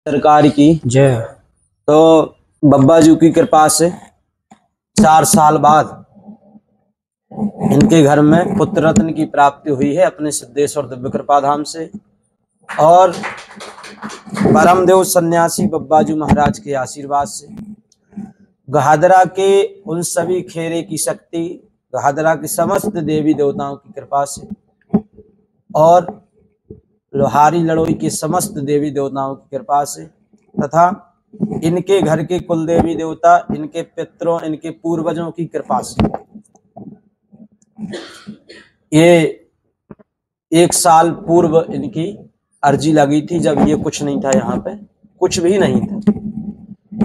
सरकार की जय। तो बब्बा जी की कृपा से 4 साल बाद इनके घर में पुत्र रत्न की प्राप्ति हुई है अपने सिद्धेश्वर दिव्य कृपा धाम से। और परमदेव सन्यासी बब्बा जी महाराज के आशीर्वाद से गहादरा के उन सभी खेरे की शक्ति, गहादरा के समस्त देवी देवताओं की कृपा से और लोहारी लड़ोई के समस्त देवी देवताओं की कृपा से तथा इनके घर के कुल देवी देवता, इनके पितरों, इनके पूर्वजों की कृपा से ये 1 साल पूर्व इनकी अर्जी लगी थी, जब ये कुछ नहीं था, यहाँ पे कुछ भी नहीं था।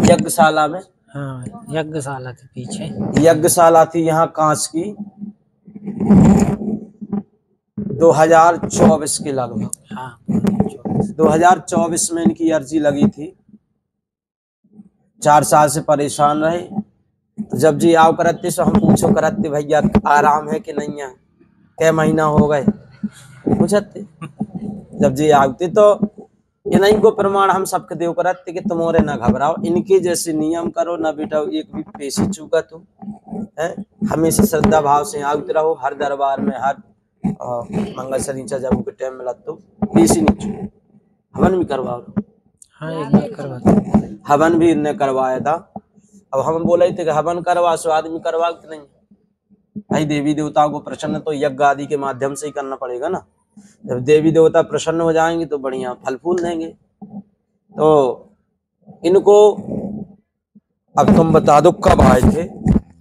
यज्ञशाला में, हाँ, यज्ञशाला के पीछे यज्ञशाला थी यहाँ कांच की। 2024 के लगभग, हाँ 2024 में इनकी अर्जी लगी थी। 4 साल से परेशान रहे, तो जब जी आओ करते सो हम पूछो करते भैया आराम है कि नहीं है, क्या महीना हो गए पूछते। जब जी आते तो इन्हीं को प्रमाण हम सबके देव करते कि तुमोरे ना घबराओ, इनके जैसे नियम करो ना बेटा, एक भी पेशी चूका तुम है। हमेशा श्रद्धा भाव से आगते रहो, हर दरबार में हर मंगल शनिचर जब के टाइम मिला तो पेशी नहीं चूको। हवन भी करवाओ। हाँ, एक बार करवा हवन भी इनने करवाया था। अब हम बोले थे कि हवन करवा सो आदमी करवा कि नहीं भाई, देवी देवताओं को प्रसन्न तो यज्ञ आदि के माध्यम से ही करना पड़ेगा ना। जब देवी देवता प्रसन्न हो जाएंगे तो बढ़िया फल फूल देंगे। तो इनको अब तुम बता दो कब आए थे,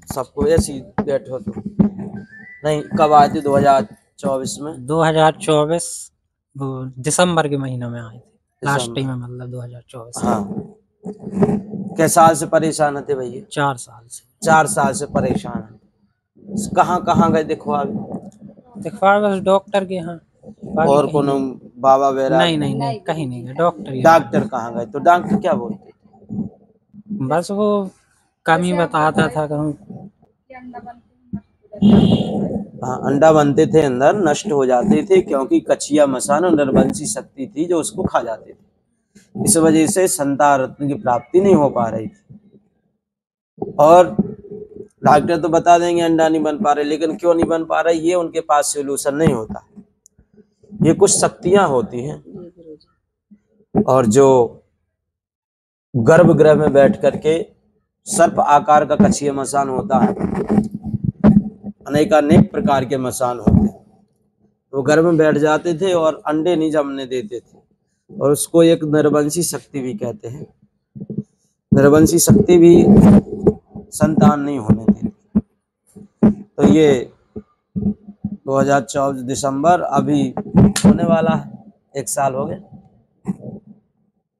सबको ऐसी डेट हो तो नहीं, कब आए थे 2024 में? 2024 वो दिसंबर के महीने में आए थे, लास्ट टाइम में, मतलब 2024। हाँ, क्या साल से परेशान थे भैया? 4 साल से। 4 साल से परेशान है। कहाँ गए दिखवा? बस डॉक्टर के यहाँ। और कोनो बाबा वगैरह? नहीं कहीं नहीं गए, डॉक्टर। डॉक्टर कहाँ गए तो डॉक्टर क्या बोलते? बस वो कमी बताता था कहूँ। हाँ, अंडा बनते थे अंदर, नष्ट हो जाते थे, क्योंकि कछिया मसान और नरवंशी शक्ति थी जो उसको खा जाते थे। इस वजह से संतान रत्न की प्राप्ति नहीं हो पा रही थी। और डॉक्टर तो बता देंगे अंडा नहीं बन पा रहे, लेकिन क्यों नहीं बन पा रहे ये उनके पास सोल्यूशन नहीं होता। ये कुछ शक्तियां होती हैं, और जो गर्भगृह में बैठ करके सर्प आकार का कछिया मसान होता है, अनेक प्रकार के मसान होते हैं, वो गर्भ में बैठ जाते थे और अंडे नहीं जमने देते थे, और उसको एक नरवंशी शक्ति भी कहते हैं। नरवंशी शक्ति भी संतान नहीं होने देती। तो ये 2024 दिसंबर अभी होने वाला है, 1 साल हो गया।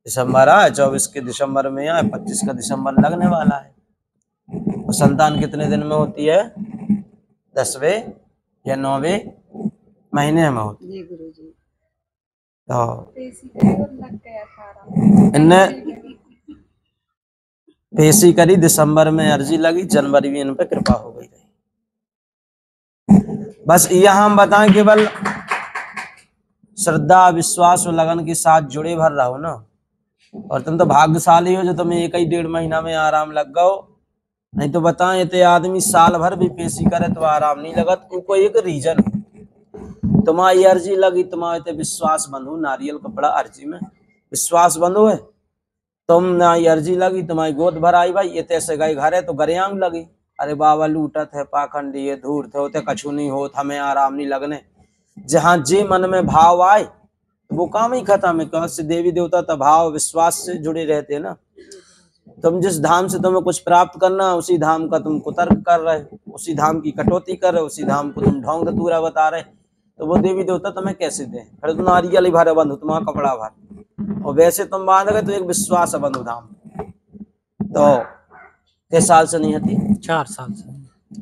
दिसंबर आए, 24 के दिसंबर में आए, 25 का दिसंबर लगने वाला है। और संतान कितने दिन में होती है? 10वें या 9वें महीने में होती है। तो इनने पेशी करी, दिसंबर में अर्जी लगी, जनवरी में इन पे कृपा हो गई। बस यहाँ हम बताएं, केवल श्रद्धा विश्वास और लगन के साथ जुड़े भर रहो ना, और तुम तो भाग्यशाली हो जो तुम्हें 1-1.5 महीना में आराम लग गओ। नहीं तो बताएं तो आदमी साल भर भी पेशी करे तो आराम नहीं लगा। उनको एक रीजन है, तुम्हारी अर्जी लगी, तुम्हारे विश्वास बंधु, नारियल कपड़ा अर्जी में विश्वास बंधु है, तुम ना अर्जी लगी, तुम्हारी गोद भर आई भाई, ये तैसे गए घर है तो गरियांग लगी, अरे बाबा लूटत है, पाखंडी है, धूर्त है, होते कछु नहीं होत, हमें आराम नहीं लगने। जहाँ जे मन में भाव आए वो काम ही खत्म है। क्योंकि देवी देवता तो भाव विश्वास से जुड़े रहते हैं ना। तुम जिस धाम से तुम्हें कुछ प्राप्त करना, उसी धाम का तुम कुतर्क कर रहे, उसी धाम की कटौती कर रहे, उसी धाम को तुम ढोंग धतूरा बता रहे, तो वो देवी देवता तुम्हें कैसे दे? फिर तुम नारियल ही भरे बंधु, तुम्हारा कपड़ा भर, और वैसे तुम बांध गए तो एक विश्वास है बंधु धाम। तो किस साल से नहीं होती? 4 साल से।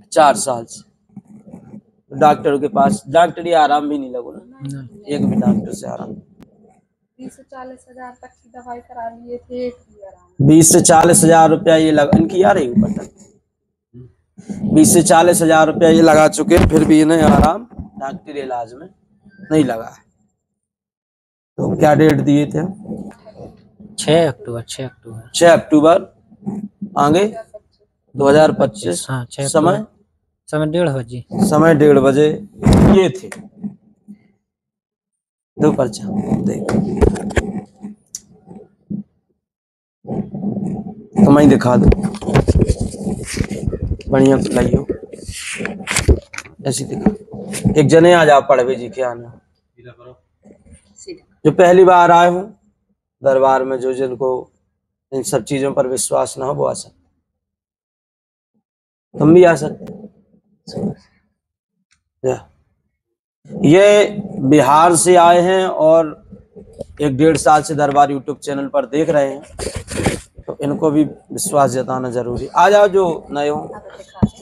4 साल से डॉक्टर के पास, डॉक्टरी आराम भी नहीं लगो ना, एक भी डॉक्टर से आराम। 20 से 40 हजार तक की दवाई करा लिए थे, 20 से 40 हजार रुपया ये लगा इनकी आ रही ऊपर तक। 20 से 40 हजार रुपया ये लगा चुके, फिर भी इन्हें आराम डॉक्टरी इलाज में नहीं लगा है। तो क्या डेट दिए थे? 6 अक्टूबर 6 अक्टूबर। आगे 2025। हाँ 6 समय अक्टूबर। समय 1:30 बजे। समय 1:30 बजे ये थे। दो पर्चा देख, तुम ही दिखा दो, बढ़िया लाइयो ऐसी दिखा। एक जने आ जा पढ़वे जी के आना, जो पहली बार आए हूँ दरबार में, जो जिनको इन सब चीजों पर विश्वास ना हो वो आ सकते, तुम भी आ सकते। ये बिहार से आए हैं और 1-1.5 साल से दरबार यूट्यूब चैनल पर देख रहे हैं, तो इनको भी विश्वास जताना जरूरी। आ जाओ जो नए हो,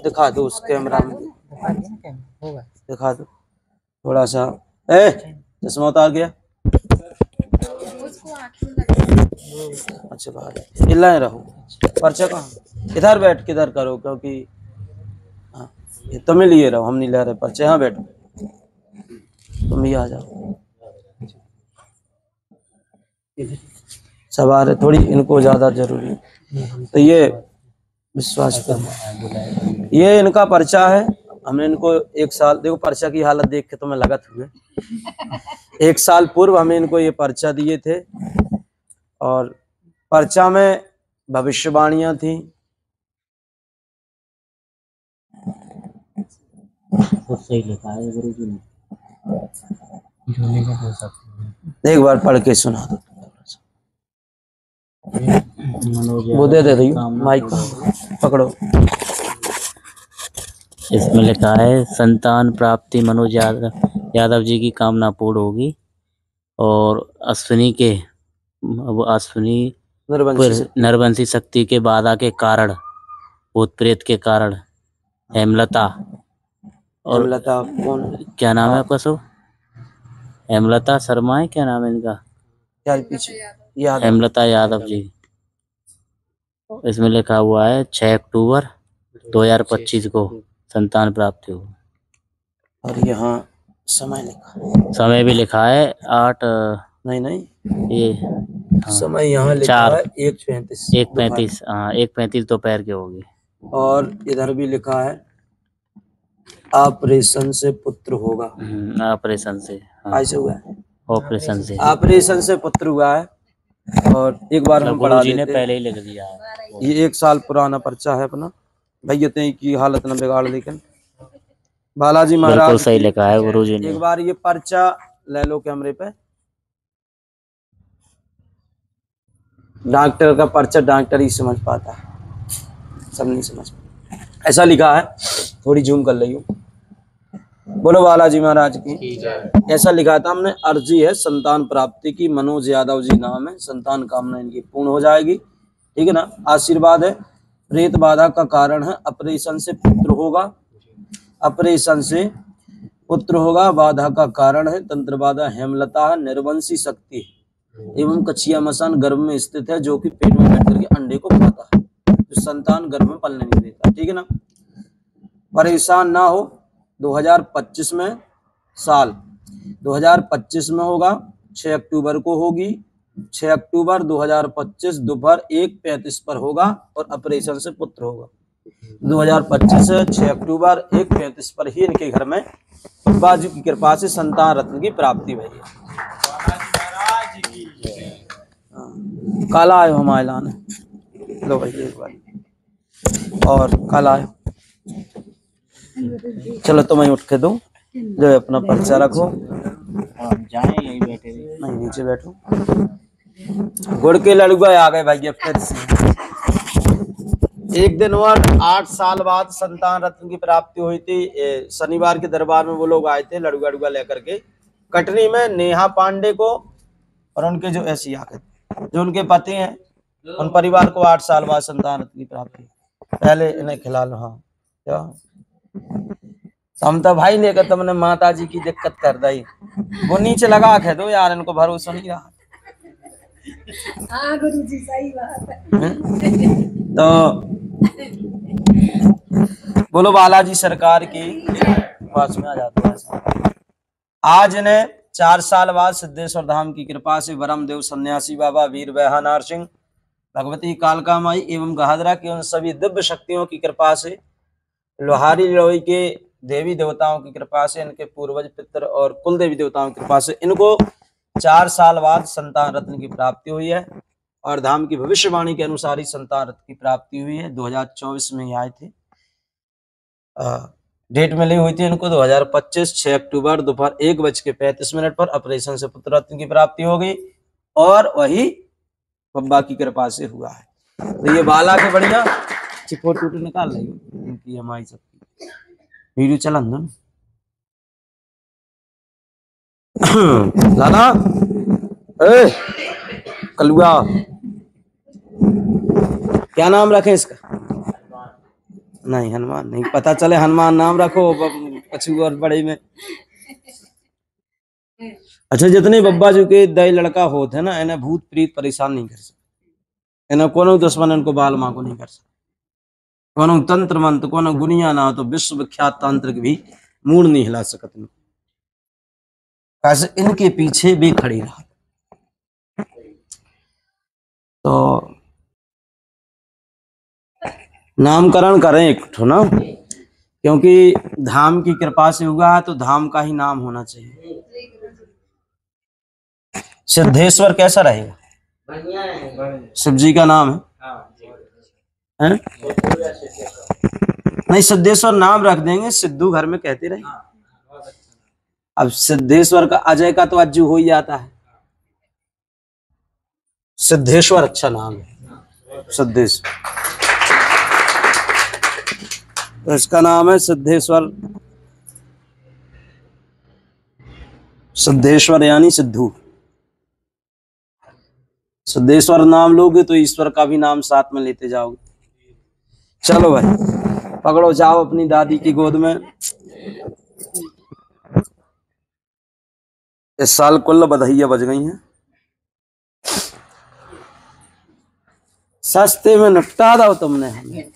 दिखा दो उस कैमरा में, दिखा दो थोड़ा सा। चश्मा उतार गया, अच्छा बाहर इलाए रहो। पर्चा कहाँ, इधर बैठ के इधर करो, क्योंकि हाँ तुम ही लिए रहो, हम नहीं ले रहे पर्चे। यहाँ बैठो, तुम ही आ जाओ। सवार है थोड़ी, इनको ज्यादा जरूरी है, तो ये विश्वास कर। ये इनका पर्चा है, हमने इनको 1 साल, देखो पर्चा की हालत देख के तुम्हें लगत हुए 1 साल पूर्व हमें इनको ये पर्चा दिए थे, और पर्चा में भविष्यवाणियां थी। सही लिखा है गुरुजी ने, एक बार पढ़ के सुना दो, वो दे रही माइक पकड़ो। इसमें लिखा है संतान प्राप्ति मनोज यादव जी की कामना पूर्ण होगी, और अश्विनी नरवंशी शक्ति के बाधा के कारण, भूत प्रेत के कारण हेमलता, और हेमलता कौन, क्या नाम है आपका सब, हेमलता शर्मा है, क्या नाम है इनका, क्या पीछे याद, हेमलता यादव जी। इसमें लिखा हुआ है 6 अक्टूबर 2025 को संतान प्राप्ति हो, और यहाँ समय लिखा, समय भी लिखा है 8 नहीं ये समय यहाँ लिखा है 1:35 हाँ 1:35 दोपहर के होगी, और इधर भी लिखा है ऑपरेशन से पुत्र होगा। ऑपरेशन से, हाँ, ऐसे हुआ है, ऑपरेशन से पुत्र हुआ है। और एक बार हम पढ़ा जी ने देते, पहले ही लिख दिया है, ये 1 साल पुराना पर्चा है अपना, भैया की हालत न बिगाड़, लेकिन बालाजी महाराज सही लिखा है गुरुजी ने। एक बार ये पर्चा ले लो कैमरे पे, डॉक्टर का पर्चा डॉक्टर ही समझ पाता है, सब नहीं समझ पाता। ऐसा लिखा है, थोड़ी जूम कर लियो, बोलो बालाजी महाराज की। ऐसा लिखा था हमने, अर्जी है संतान प्राप्ति की, मनोज यादव जी नाम है, संतान कामना इनकी पूर्ण हो जाएगी, ठीक है ना। आशीर्वाद है, प्रेत बाधा का कारण है, ऑपरेशन से पुत्र होगा, ऑपरेशन से पुत्र होगा, बाधा का कारण है तंत्र बाधा, हेमलता है, निर्वंशी शक्ति एवं कछिया मसान गर्भ में स्थित है, जो कि पेट में बैठ करके अंडे को खाता है, जो संतान गर्भ में पलने नहीं देता, ठीक है ना। परेशान ना हो, 2025 में साल 2025 में होगा, 6 अक्टूबर को होगी, 6 अक्टूबर 2025 दोपहर 1:35 पर होगा, और ऑपरेशन से पुत्र होगा। 2025 6 अक्टूबर 1:35 पर ही इनके घर में बाजू की कृपा से संतान रत्न की प्राप्ति हुई है। काला आयो हमारे लाने, लो भाई एक बार, और काला आयो, चलो तुम्हें उठ के दो, जो अपना पर्चा रखो, जाए यही बैठे, नहीं नीचे बैठो। गुड़ के लड़ुआ आ गए भैया फिर से। एक दिन और 8 साल बाद संतान रत्न की प्राप्ति हुई थी। शनिवार के दरबार में वो लोग आए थे लड़ुआ डुआ लेकर के, कटनी में नेहा पांडे को और उनके जो ऐसी आके जो उनके पति हैं, उन परिवार को 8 साल बाद संतान रत्न की प्राप्ति। पहले इन्हें खिला लो, हाँ क्या हम तो भाई लेकर तुमने माता जी की दिक्कत कर दी, वो नीचे लगा के दो यार, इनको भरोसा नहीं रहा। हाँ गुरुजी सही बात है। तो बोलो बालाजी सरकार की, पास में आ जाते हैं। आज इन्हें 4 साल बाद सिद्धेश्वर धाम की कृपा से ब्रह्मदेव सन्यासी बाबा वीर बहानार सिंह, भगवती कालका माई एवं गहादरा की उन सभी दिव्य शक्तियों की कृपा से, लोहारी लोई के देवी देवताओं की कृपा से, इनके पूर्वज पितर और कुल देवी देवताओं की कृपा से इनको 4 साल बाद संतान रत्न की प्राप्ति हुई है। और धाम की भविष्यवाणी के अनुसार ही संतान रत्न की प्राप्ति हुई है। 2024 में ये आए थे। डेट मिली हुई थी इनको 2025 6 अक्टूबर दोपहर 1:35 पर ऑपरेशन से पुत्र रत्न की प्राप्ति हो गई और वही बब्बा की कृपा से हुआ है। तो ये बाला के बढ़िया फोटो निकाल रही इनकी हमारी सबकी वीडियो चलन दो लाला ए कलुआ क्या नाम रखे इसका? नहीं हनुमान नहीं, पता चले हनुमान नाम रखो कछु और बड़े में। अच्छा जितने बब्बा जी के दई लड़का होते है ना, इन्हें भूत प्रीत परेशान नहीं कर सकते, इन्हें कोनो दुश्मन इनको बाल मां को नहीं कर सकते, कोनो तंत्र मंत्र कोनो गुनिया ना हो तो विश्व विख्यात तांत्रिक भी मूड नहीं हिला सकते। कैसे इनके पीछे भी खड़ी रहा। तो नामकरण करें एक ठो ना, क्योंकि धाम की कृपा से हुआ है तो धाम का ही नाम होना चाहिए। सिद्धेश्वर कैसा रहेगा? शिव जी का नाम है? नहीं सिद्धेश्वर नाम रख देंगे, सिद्धू घर में कहते रहे। अब सिद्धेश्वर का अजय का तो अज्जू हो ही जाता है, सिद्धेश्वर अच्छा नाम है सिद्धेश्वर। तो इसका नाम है सिद्धेश्वर, सिद्धेश्वर यानी सिद्धू। सिद्धेश्वर नाम लोगे तो ईश्वर का भी नाम साथ में लेते जाओगे। चलो भाई पकड़ो जाओ अपनी दादी की गोद में। इस साल कुल बधाइयां बज गई हैं, सस्ते में निपटा दो तुमने हमें।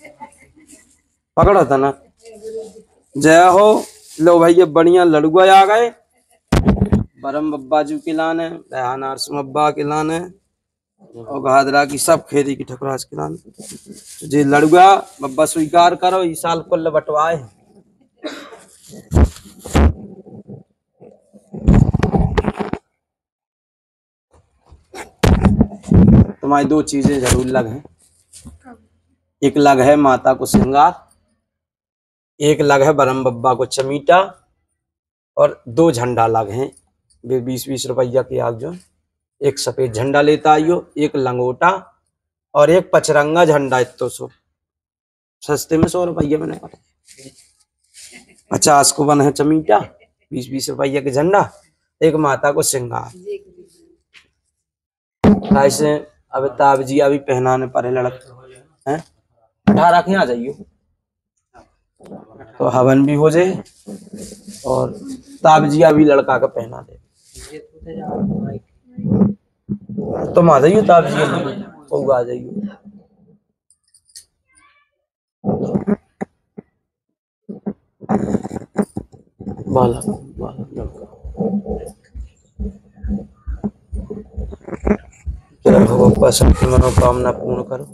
पकड़ो था ना, जय हो। लो भाई ये बढ़िया लड़ुआ आ गए, बरम बब्बा जी के लाने, बहानार बब्बा के लाने और गहादरा की सब खेती की ठकुराज के लाने। जी लड़ुआ बब्बा स्वीकार करो, इस साल कुल बटवाए। तुम्हारी 2 चीजें जरूर लग हैं, एक लग है माता को श्रृंगार, एक लग है बरम बब्बा को चमीटा, और 2 झंडा लग हैं 20-20 रुपया के। आप जो एक सफेद झंडा लेता आइयो, एक लंगोटा और एक पचरंगा झंडा। इतो सो सस्ते में 100 रुपया मैंने 50 को बन है चमीटा, 20-20 रुपया के झंडा, एक माता को श्रृंगार। ऐसे अब ताब जी अभी पहनाने पर लड़क है 18 के यहाँ जाइयो तो हवन भी हो जाए और ताबजिया भी लड़का का पहना दे। तुम आ जाइयो ताबजिया में आ जाइयो। बाला बाला भगवान सबकी मनोकामना पूर्ण करो।